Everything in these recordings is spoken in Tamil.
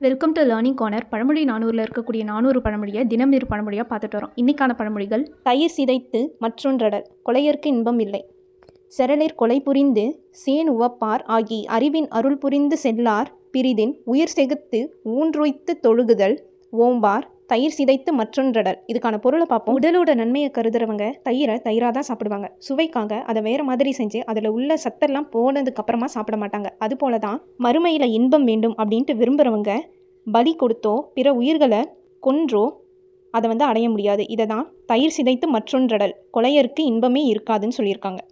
Welcome to learning corner. பழமொழி 400ல் இருக்கக்கூடிய 400 பழமொழியை தினம் இரு பழமொழியாக பார்த்துட்டு வரோம். இன்றைக்கான பழமொழிகள்: தயிர் சிதைத்து மற்றொன்றடல், கொலையர்க்கு இன்பம் இல்லை. செரலிற் கொலை புரிந்து சேன் உவப்பார் ஆகி அறிவின் அருள் புரிந்து செல்லார் பிரிதின் உயிர் செகுத்து ஊன்றுய்த்து தொழுகுதல் ஓம்பார் தயிர் சிதைத்து மற்றொன்றடல். இதுக்கான பொருளை பார்ப்போம். உடலோட நன்மையை கருதுறவங்க தயிராக தான் சாப்பிடுவாங்க. சுவைக்காக அதை வேறு மாதிரி செஞ்சு அதில் உள்ள சத்தெல்லாம் போனதுக்கு அப்புறமா சாப்பிட மாட்டாங்க. அதுபோல தான் மறுமையில் இன்பம் வேண்டும் அப்படின்ட்டு விரும்புகிறவங்க பலி கொடுத்தோ பிற உயிர்களை கொன்றோ அதை அடைய முடியாது. இதை தான் தயிர் சிதைத்து மற்றொன்றடல், கொலையருக்கு இன்பமே இருக்காதுன்னு சொல்லியிருக்காங்க.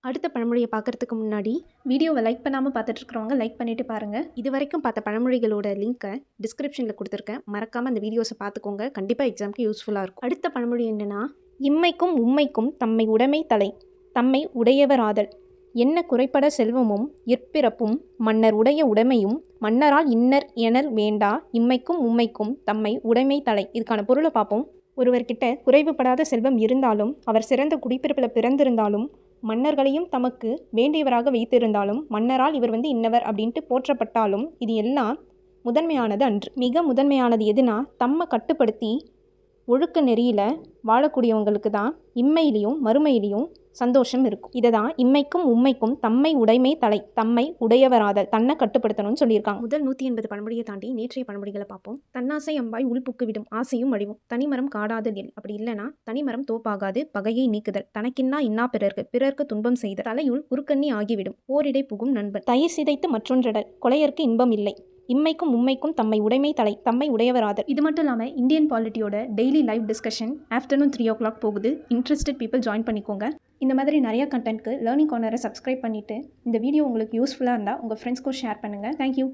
அடுத்த பழமொழியை பார்க்குறதுக்கு முன்னாடி வீடியோவை லைக் பண்ணாமல் பார்த்துட்ருக்கிறவங்க லைக் பண்ணிவிட்டு பாருங்கள். இது வரைக்கும் பார்த்த பழமொழிகளோட லிங்க்கை டிஸ்கிரிப்ஷனில் கொடுத்துருக்கேன். மறக்காமல் அந்த வீடியோஸை பார்த்துக்கோங்க. கண்டிப்பாக எக்ஸாமுக்கு யூஸ்ஃபுல்லாக இருக்கும். அடுத்த பழமொழி என்னென்னா, இம்மைக்கும் உம்மைக்கும் தம்மை உடைமை தலை, தம்மை உடையவராதல். என்ன குறைபட செல்வமும் எற்பிறப்பும் மன்னர் உடைய உடைமையும் மன்னரால் இன்னர் எனல் வேண்டா, இம்மைக்கும் உம்மைக்கும் தம்மை உடைமை தலை. இதுக்கான பொருளை பார்ப்போம். ஒருவர்கிட்ட குறைவுபடாத செல்வம் இருந்தாலும், அவர் சிறந்த குடிப்பிறப்பில் பிறந்திருந்தாலும், மன்னர்களையும் தமக்கு வேண்டியவராக வைத்திருந்தாலும், மன்னரால் இவர் இன்னவர் அப்படின்ட்டு போற்றப்பட்டாலும், இது எல்லாம் முதன்மையானது அன்று. மிக முதன்மையானது எதுனா, தம்மை கட்டுப்படுத்தி ஒழுக்க நெறியில் வாழக்கூடியவங்களுக்கு தான் இம்மையிலையும் மறுமையிலையும் சந்தோஷம் இருக்கும். இதை தான் இம்மைக்கும் உம்மைக்கும் தம்மை உடைமை தலை, தம்மை உடையவராதல், தன்னை கட்டுப்படுத்தணும்னு சொல்லியிருக்காங்க. முதல் 180 பழமொழியை தாண்டி நேற்றைய பழமொழிகளை பார்ப்போம். தன்னாசை அம்பாய் உள்புக்கு விடும், ஆசையும் அழிவும். தனிமரம் காடாதல் எல், அப்படி இல்லைனா தனிமரம் தோப்பாகாது, பகையை நீக்குதல். தனக்கின்னா இன்னா பிறர்க்கு துன்பம் செய்த, தலையுள் உருக்கண்ணி ஆகிவிடும், ஓரிடை புகும் நண்பன். தயிர் சிதைத்து மற்றொன்றடல், கொலையர்க்கு இன்பம் இல்லை. இம்மைக்கும் உம்மைக்கும் தம்மை உடைமை தலை, தம்மை உடையவராதல். இது மட்டும் இல்லாமல் இந்தியன் பாலிட்டியோட daily live discussion afternoon 3 o'clock போகுது. இன்ட்ரெஸ்டட் பீப்புள் ஜாயின் பண்ணிக்கோங்க. இந்த மாதிரி நிறையா கண்டென்ட்க்கு லேர்னிங் கார்னரை சப்ஸ்கிரைப் பண்ணிவிட்டு இந்த வீடியோ உங்களுக்கு யூஸ்ஃபுல்லாக இருந்தால் உங்கள் ஃப்ரெண்ட்ஸ்க்கும் ஷேர் பண்ணுங்கள். தேங்க்யூ.